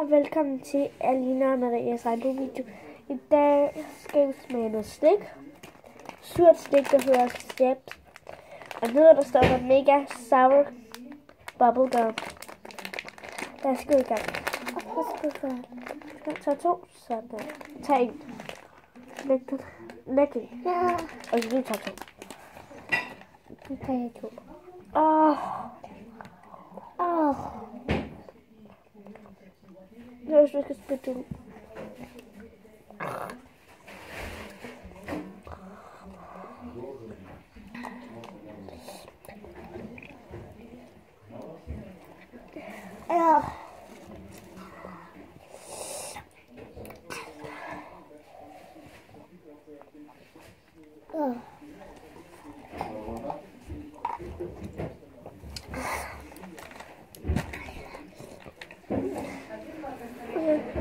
og velkommen til Alina og Marias video. I dag skal vi smage noget slik. Surt slik, der hedder Steps. Og nede der står der mega sour bubblegum. Lad os gå i gang. Tag to. Sådan. Tag en. Læg en. Ja. Og så tager to. Nu tager jeg to. Nu skal vi spytte ud.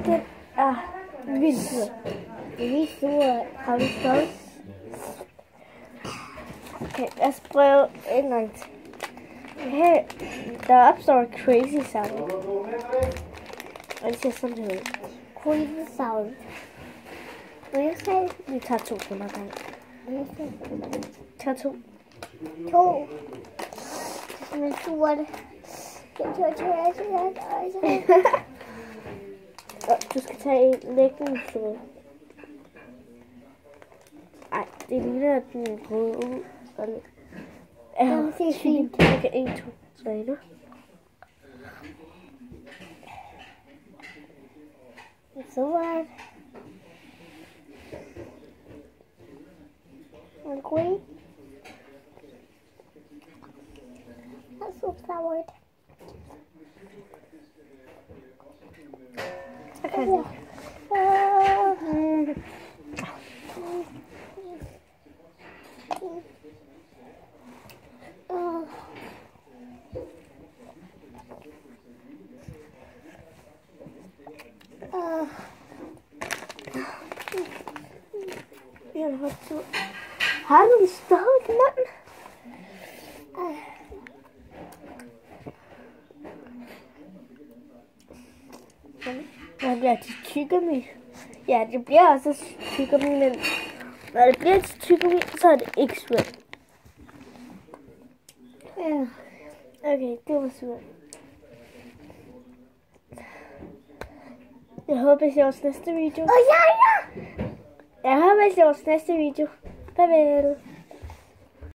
Det er vildt surt. Vildt surt. Har vi stået? Okay, lad os prøve en gang til. Her, der opstår crazy sound. Og det ser sådan her ud. Crazy sound. Hvad jeg sagde? Vi tager to på mig gang. Tag to. To. Det er surt. Du skal tage en lægning så. Ej, det ligner den røde ud. Det er fint. Okay, 1, 2, 3 nu. Surt. Og green. That's so sour. Okay. Har du en stadig mand? Hvad bliver til tyggegummi? Ja, det bliver også tyggegummi, men når det bliver til tyggegummi, så er det ikke surt. Ja. Okay, det var surt. Jeg håber, I ser vores næste video. Ja. Jeg håber, I ser vores næste video. Farvel.